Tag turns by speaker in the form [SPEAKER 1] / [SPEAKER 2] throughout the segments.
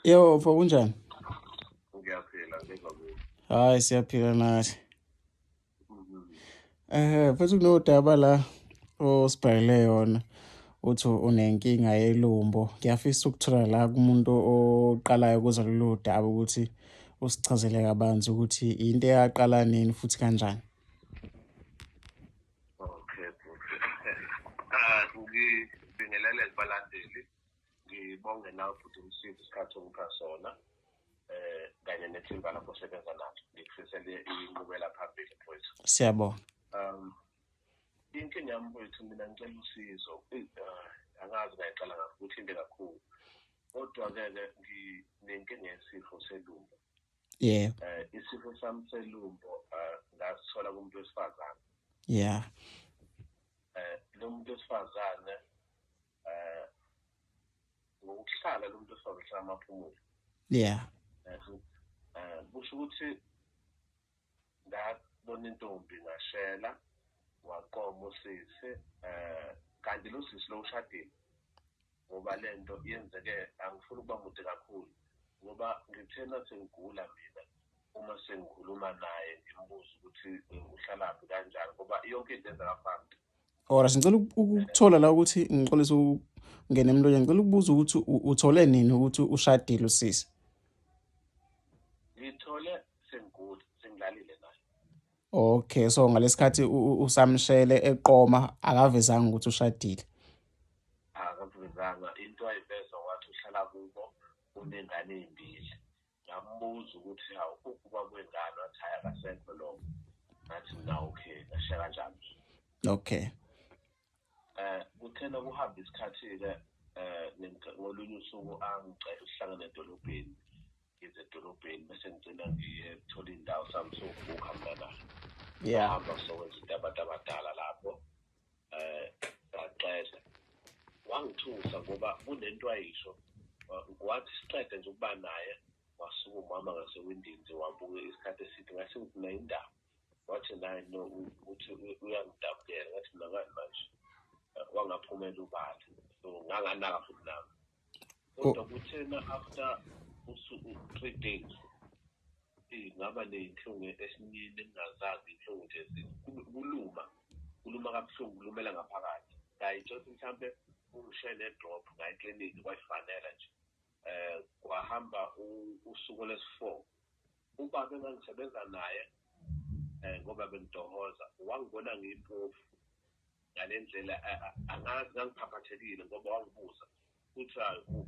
[SPEAKER 1] Yo, mfo kunjani?
[SPEAKER 2] Ngiyaphila njengamuntu.
[SPEAKER 1] Hayi siyaphila nathi.
[SPEAKER 2] Mhm.
[SPEAKER 1] Futhi kunodaba la osibhalele yona uthi unenkinga yelumbo. Ngiyafisa ukuthola la kumuntu oqalayo kuzo lolu daba ukuthi usichazele kabanzi ukuthi into eyaqala nini futhi kanjani.
[SPEAKER 2] Okay, okay. Ngibingelele kubalandeli. Ngibonge nawe futhi umsizi isikhathi ongipha sona. Kanye nethimba lapho osebenza nalo. Ngikufisele inqubela phambili mfowethu.
[SPEAKER 1] Siyabonga.
[SPEAKER 2] Inkinga yami mfowethu mina ngicela usizo. Angazi ngayiqala ngaphi ukuthi into kakhulu. Kodwa-ke nginenkinga yesifo selumbo.
[SPEAKER 1] Yeah.
[SPEAKER 2] Isifo sami selumbo ngasithola kumuntu wesifazane.
[SPEAKER 1] Yeah.
[SPEAKER 2] Lo muntu wesifazane ngokuhlala lo muntu wesifazane amaphumulo.
[SPEAKER 1] Yeah.
[SPEAKER 2] Kusho ukuthi ngabona intombi ngashela waqoma usisi kanti lo sisi lo ushadile ngoba lento yenzeke angifuni ukuba mude kakhulu ngoba ngithena sengigula mina uma sengikhuluma naye ngimbuza ukuthi uhlalaphi kanjani ngoba yonke into yenza kafana.
[SPEAKER 1] Ora ngicela ukuthola la ukuthi ngixolisa ungena emlonyeni. Ngicela ukubuza ukuthi uthole nini ukuthi ushadile usisi?
[SPEAKER 2] Ngithole sengigula sengilalile naye.
[SPEAKER 1] Okay, so ngalesikhathi usamshele eqoma akavezanga ukuthi ushadile.
[SPEAKER 2] Akavumelanga into ayiveza wathi uhlala kubo unengane ezimbili. Ngambuza ukuthi hawu ukuba kwengane wathi hayi akasekho lo. Ngathi na okay ngashiya kanjani.
[SPEAKER 1] Okay.
[SPEAKER 2] Kuthena kuhamba isikhathi-ke ngolunye usuku angicela ukuhlangana edolobheni. Ngize edolobheni bese ngicela ngiyethola indawo sami sokubuka mina naye.
[SPEAKER 1] Yeah.
[SPEAKER 2] Hamba sokwenza into abantu abadala lapho. Ngaqeda. Wangithusa ngoba kunento ayisho. Wathi siqede nje ukuba naye wasuka umama ngasewindini nje wabuka isikhathi eside ngase ngithi nayindaba. Wathi naye no uthi uyangidabukela ngathi mina ngani manje. Wangaphumela ubala. So nganganaka futhi nami. Kodwa kuthena after 3 days ngaba nenhlungu esinini engingazazi inhlungu nje kuluma kabuhlungu kulumela ngaphakathi. Ngayitshela mhlambe ungishele drop ngayiklinikhi kwayifanele nje. Kwahamba usuku lesi4 ubaba engangisebenza naye ngoba bengidohoza wangibona ngiyimpofu ngalendlela angazi ngangiphaphathekile ngoba wangibuza uthi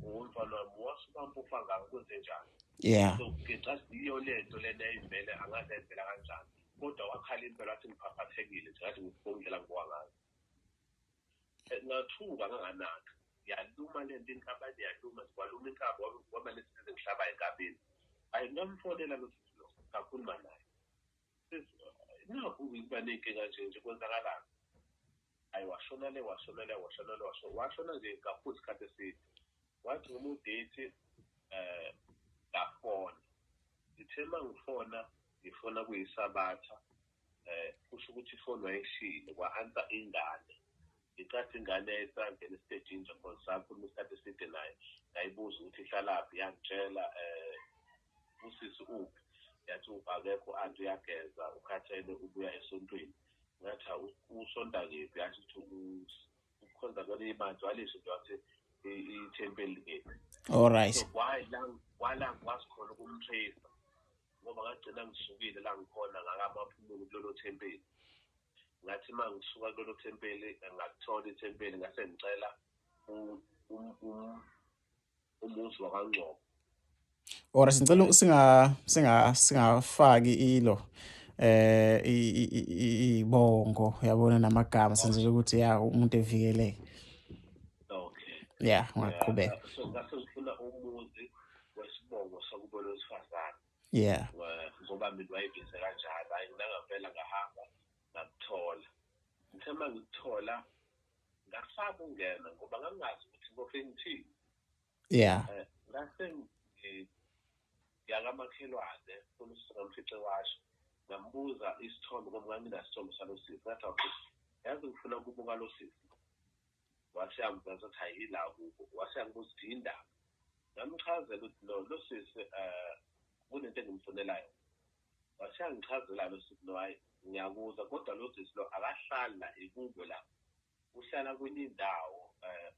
[SPEAKER 2] umfana wami wasubampofu ngaka kwenze njani.
[SPEAKER 1] Yeah.
[SPEAKER 2] So ngicathi iyo lento lena ayivele angazi ayivela kanjani kodwa wakhala impela wathi ngiphaphathekile nje ngathi ngikubongela ngokwangazi. Ngathuka nganganaka yaluma lento inkabani yaluma kwaluma inkaba waba nesizwe ngihlaba enkabeni. Ayingamfonela lo sisi kakhuluma naye. Nakho ukuba nenkinga nje kwenzakalani. Washona nje kakhulu isikhathi eside. Wathi uma udate ngafona. Ngithe mangifona ngifona kuyisabatha kusho ukuthi ifoni wayishile kwa-answer ingane. Ngicathi ingane yayisangena esitejini nje because sakhuluma isikhathi eside naye. Ngayibuza ukuthi ihlalaphi yangitshela usisi uphi. Yathi akekho anti uyageza ukhathele ubuya esontweni. Ngathi usonta kephi yathi ukhonza kwelinye ibandla walisho nje wathi ithempeli kephi.
[SPEAKER 1] All right.
[SPEAKER 2] So wala ngwasikhona ukumtracer ngoba ngagcina ngisukile la ngikhona ngakamaphumulo kulelo thempeli. Ngathi mangisuka kulelo thempeli ngakuthola ithempeli ngase ngicela umuzi wakwaNgcobo.
[SPEAKER 1] Ora sicela singafaki ilo ibongo yabona namagama senzele ukuthi ya umuntu evikeleke.
[SPEAKER 2] Okay.
[SPEAKER 1] Yeah, ungaqhubeka.
[SPEAKER 2] So ngase ngifuna umuzi wesibongo sakubona wesifazane.
[SPEAKER 1] Yeah.
[SPEAKER 2] Ngoba mina wayibhize kanjalo ayinangavela ngahamba ngakuthola. Ngithe mangithola ngasaba ungena ngoba ngangazi ukuthi ngofeni ngithini.
[SPEAKER 1] Yeah.
[SPEAKER 2] Ngase yakamakhelwane unomfice washo ngambuza isithombe ngoba nganginasithombe salosisi ngathi awukuthi yazi ngifuna ukubuka lo sisi. Wasiyambuza ukuthi hayi la kubo wasiyangibuza ukuthi indaba. ngamchazela ukuthi lo sisi kunento engimfunelayo. Waseyangichazela lo sisi lo hayi ngiyakuzwa kodwa lo sisi lo akahlali la ikubo la. Uhlala kwenye indawo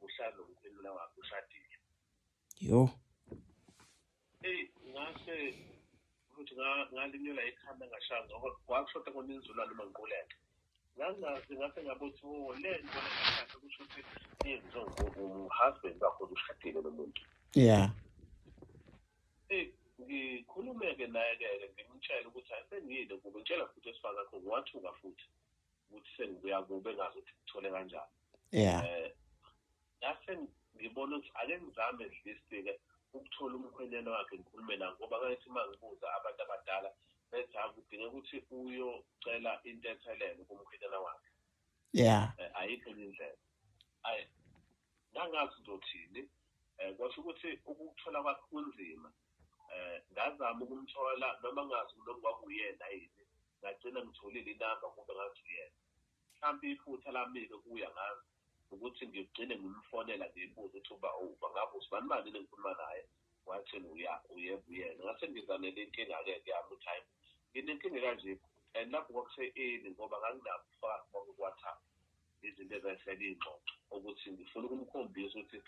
[SPEAKER 2] uhlala nomkhwenyana wakhe ushadile.
[SPEAKER 1] Yo.
[SPEAKER 2] Ngase ukuthi ngalinyela ikhanda ngashanga ngoba kwakushoda khona inzulwane uma ngiquleka. Ngangazi ngase ngabuthi le nto leyo kusho ukuthi yenziwe nguhusband wakho ushadile nomuntu.
[SPEAKER 1] Yeah.
[SPEAKER 2] Ngikhulume-ke naye-ke ngimtshela ukuthi asengiyile kuba ngitshela futhi esifana kho ngiwathuka futhi ukuthi sengibuya kube engazi ukuthi ngithole kanjani.
[SPEAKER 1] Yeah.
[SPEAKER 2] Ngase ngibona ukuthi ake ngizame at least-ke ukuthola umkhwenyana wakhe ngikhulume naye ngoba ngathi uma ngibuza abantu abadala bethi akudinga ukuthi uyocela intethelelo kumkhwenyana wakhe.
[SPEAKER 1] Yeah.
[SPEAKER 2] Ayikho indlela. Ngangazi ngizothini kwasho ukuthi ukuthola kwakhe kunzima. Ngazama ukumthola noma ngazi noma kwakuyena yini ngagcina ngitholile inamba kube ngathi uyena. Mhlawumbe iphutha lami-ke kuya ngazi ukuthi ngigcine ngimfonela ngibuza ukuthi uba ngabe usibani bani engikhuluma naye wathini uyebo uyena. Ngase ngizamele inkinga-ke yami ukuthi hayi nginenkinga kanje and lapho kwakuse-early ngoba nganginakho ukufaka ku-WhatsApp izinto ezayihlela iy'ngxoxo ukuthi ngifuna ukumkhombisa ukuthi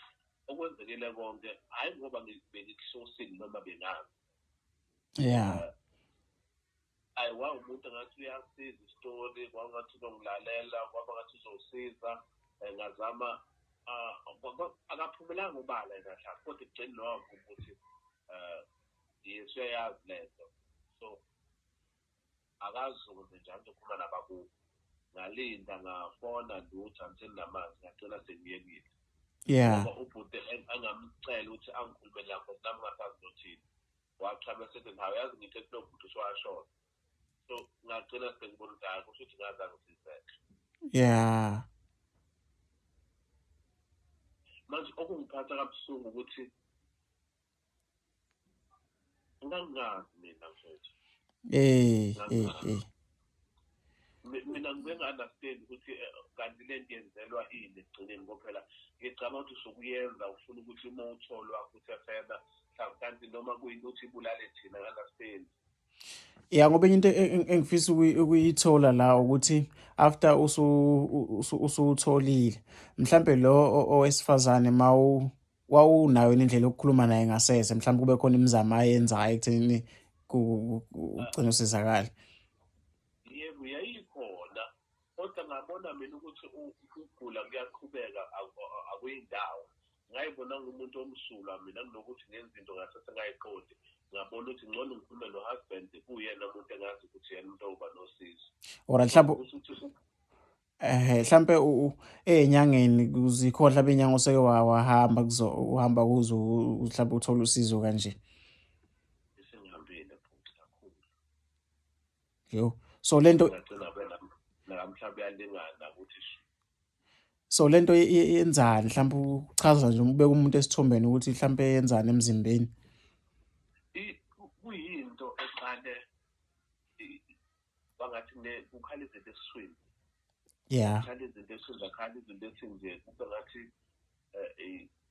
[SPEAKER 2] okwenzekile konke hhayi ngoba bengikuhlosile noma bengazi.
[SPEAKER 1] Yeah.
[SPEAKER 2] Wa umuntu engathi uyasiza isitori kwangathi uzongilalela kwaba ngathi uzosiza ngazama akaphumelanga ubala yena hla kodwa ekugcini nokho ukuthi yesu uyayazi lento so akazuze njalo ngizokhuluma nabakubo ngalinda ngafona lutho until namanzi ngagcina sengiyekile.
[SPEAKER 1] Yeah.
[SPEAKER 2] Ngoba ubhuti angamcela ukuthi angikhulumele lapho nami ngasazi nothini wachama sethi hawu yazi ngithe kulo bhuti ushwashona. So ngagcina sengibona ukuthi hayi kusho ukuthi ngazange ngisizeke.
[SPEAKER 1] Yeah.
[SPEAKER 2] Manje okungiphatha kabuhlungu ukuthi ngangazi mina mfethu. Mina ngibenga-understand ukuthi kanti le nto yenzelwa ini ekugcineni ngophela ngicabanga ukuthi usukuyenza ufuna ukuthi uma utholwa futhi efena mhlawumbe kanti noma kuyinto ukuthi ibulale thina ngi-understand.
[SPEAKER 1] Yeah, ngoba into engifisa ukuyithola la ukuthi after usutholile mhlambe lo owesifazane wawunayo indlela yokukhuluma naye ngasese mhlawumbe kube khona imizamo ayenzayo ekuthenini ugcine usizakala.
[SPEAKER 2] Yebo yayikhona kodwa ngabona mina ukuthi ukugula kuyaqhubeka akuyindawo. Ngayibona ngumuntu omsulwa mina kunokuthi ngenza into ngasese ngayiqondi ngabona ukuthi ngcono ngikhulume no-husband kuyena umuntu engazi ukuthi yena umuntu oba nosizo.
[SPEAKER 1] Or mhlawumbe mhlampe ey'nyangeni zikhona mhlawumbe iy'nyanga oseke wahamba uhamba kuzo mhlawumbe uthole usizo kanje.
[SPEAKER 2] Sengihambile futhi kakhulu.
[SPEAKER 1] Yo. So lento
[SPEAKER 2] mhlawumbe uyalingana ukuthi
[SPEAKER 1] so lento yenzani mhlawumbe uchaza nje ubeka umuntu esithombeni ukuthi mhlawumbe yenzani emzimbeni.
[SPEAKER 2] Kuyinto eqale bangathi kukhala izinto esiswini.
[SPEAKER 1] Yeah.
[SPEAKER 2] Kukhala izinto esiswini zakhala izinto esinje kube ngathi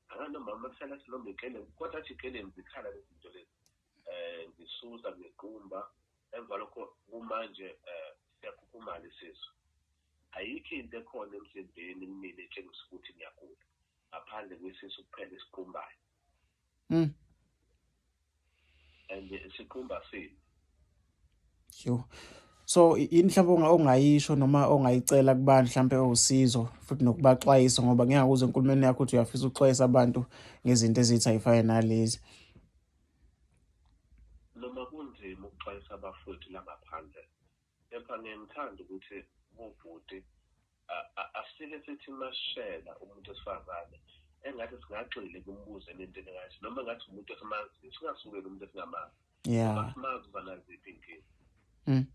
[SPEAKER 2] anganomama kuhlala silombe ekeleni kodwa athi ekeleni zikhala lezi zinto lezi. Ngisusa ngequmba emva lokho kumanje siyakhukhumala isisu. Ayikho into ekhona emzimbeni kumina etshengisa ukuthi ngiyagula ngaphandle kwesisu kuphela esiqumbayo. And isiqumba sini.
[SPEAKER 1] Yo. So yini mhlawumbe ongayisho noma ongayicela kubantu mhlawumbe owusizo futhi nokubaxwayisa ngoba ngiyakuzwa enkulumeni yakho ukuthi uyafisa ukuxwayisa abantu ngezinto ezithi ayifane nalezi.
[SPEAKER 2] Noma kunzima ukuxwayisa abafowethu la ngaphandle kepha ngiyamthanda ukuthi ubhuti asike sithi masishela umuntu esifazane engathi singagxile kumbuze lento engathi noma ngathi umuntu esimaziyo singasukeli umuntu esingamazi.
[SPEAKER 1] Yeah.
[SPEAKER 2] Simazi uba naziphi inkinga.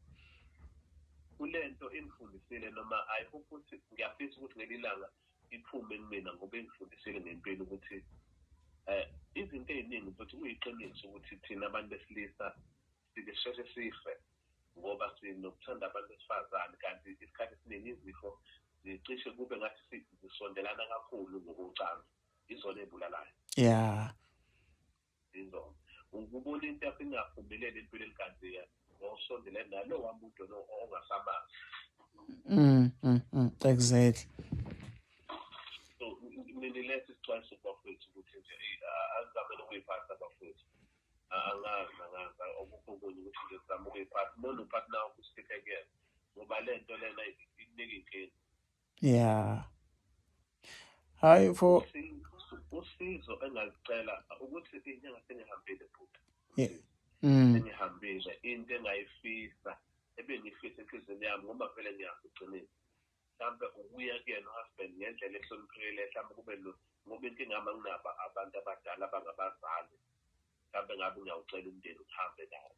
[SPEAKER 2] Kulento ingifundisile noma I hope ukuthi ngiyafisa ukuthi ngelilanga iphume kumina ngoba ingifundisile ngempilo ukuthi izinto ey'ningi futhi kuyiqiniso ukuthi thina abantu besilisa sike sheshe sife ngoba sinokuthanda abantu besifazane kanti isikhathi esiningi izifo zicishe kube ngathi zisondelana kakhulu ngokocansi izona ey'bulalayo.
[SPEAKER 1] Yeah.
[SPEAKER 2] inzondo. Ukubona into yakho ingaphumeleli empilweni kanti osondelene nalo wamuntu ongasamazi.
[SPEAKER 1] Exactly.
[SPEAKER 2] So mina lethi isixwayiso bafowethu ukuthi nje azizamele ukuyiphatha bafowethu. Angazi okukho okunye ukuthi nje sizame ukuyiphatha noma uphathi nawo kusitike kuyena ngoba le nto lena inika inkinga.
[SPEAKER 1] Yeah. Hayi for
[SPEAKER 2] usizo engazicela ukuthi inyanga sengihambile futhi.
[SPEAKER 1] yeah.
[SPEAKER 2] Sengihambile into engayifisa ebengifisa enhliziyweni yami ngoba vele ngiyakuqinisa. Mhlambe ukuya kuyena uhusband ngendlela ehloniphekile mhlambe kube ngoba inkinga yami anginabo abantu abadala abangabazali. Mhlambe ngabe ngiyawucela umndeni uhambe nawo.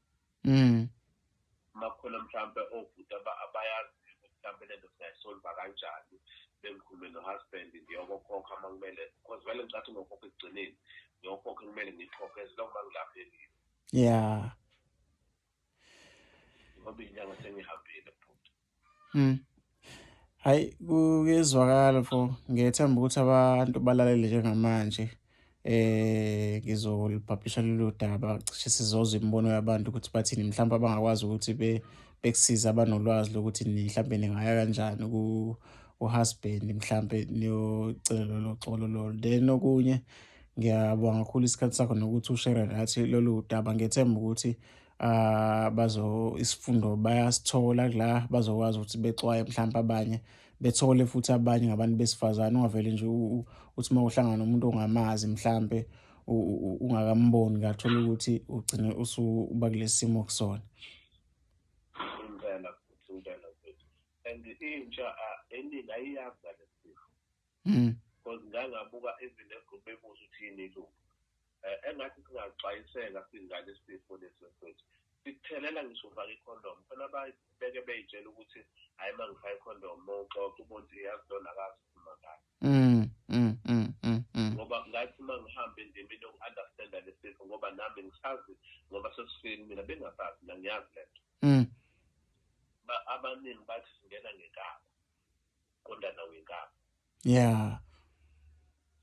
[SPEAKER 2] Makhona mhlambe obhuti abayazi mhlambe lento singayisolva kanjani bengikhulume nohusband ngiyokokhokha uma kumele because vele ngicathi ngokhokha ekugcineni ngiyokhokha kumele ngikhokhe ezilokhu mangilaphekile.
[SPEAKER 1] Yeah.
[SPEAKER 2] Ngoba inyanga sengihambile futhi.
[SPEAKER 1] Hayi kuyezwakala ngethemba ukuthi abantu balalele njengamanje ngizolipublisha lolu daba cishe sizozwa imibono yabantu ukuthi bathini mhlawumbe abangakwazi ukuthi bekusiza abanolwazi lokuthi mhlawumbe ningaya kanjani ku-husband mhlawumbe niyocela lolo xolo lolo. Then okunye ngiyabonga kakhulu isikhathi sakho nokuthi ushare nathi lolu daba. Ngethemba ukuthi isifundo bayasithola la bazokwazi ukuthi bexwaye mhlawumbe abanye bethole futhi abanye ngabantu besifazane. Ungavele nje uthi uma uhlangana nomuntu ongamazi mhlawumbe ungakamboni ngathola ukuthi ugcine usuba kulesi simo kusona.
[SPEAKER 2] Impela futhi and intsha eningi ayiyazi ngale sifo because ngangabuka even egroup ebuza ukuthi yini lokhu engathi singaxwayiseka singale sifo lesi mfethu sikuthelela ngisho ufaka ikhondom khona ababeke beyitshela ukuthi hayi uma ngifaka ikhondom mawuxoxa ubona ukuthi yazi lona akazikhuluma ngayo. Ngoba ngathi uma ngihamba endimeni yoku-understanda le sifo ngoba nami ngisazi ngoba sesifeni mina bengasazi mina ngiyazi le nto. Abaningi bathi singena ngenkaba qondana wenkaba.
[SPEAKER 1] Yeah.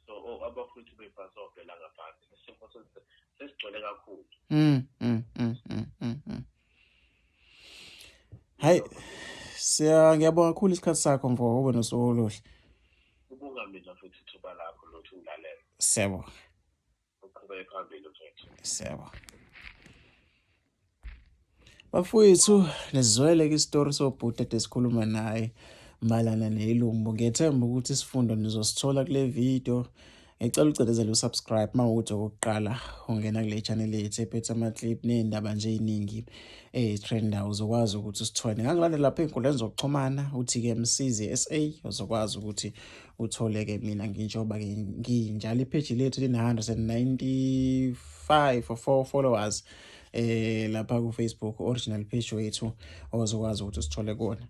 [SPEAKER 2] So abafowethu bebhazobhe la ngaphandle isifo sesigcwele kakhulu.
[SPEAKER 1] Hayi ngiyabonga kakhulu isikhathi sakho ube nosuku oluhle.
[SPEAKER 2] Ubonga mina futhi ithuba lakho lokuthi ungilalele.
[SPEAKER 1] Siyabonga.
[SPEAKER 2] Uqhubeke phambili mfethu.
[SPEAKER 1] Siyabonga. Bafowethu nesizwele isitori sobhuti esikhuluma naye malana nelumbu. Ngethemba ukuthi isifundo nizosithola kule video. Ngicela ucindezele usubscribe mawuthi okokuqala ungena kule channel yethu ephethe amaclip nezindaba nje eziningi trend uzokwazi ukuthi usithole. Ngangilandela lapha ey'nkundleni zokuxhumana uthi-ke Msizi SA uzokwazi ukuthi uthole-ke mina nginjoba-ke nginjalo ipage lethu line-195 or 4 followers lapha ku-Facebook original page wethu ozokwazi ukuthi usithole kona.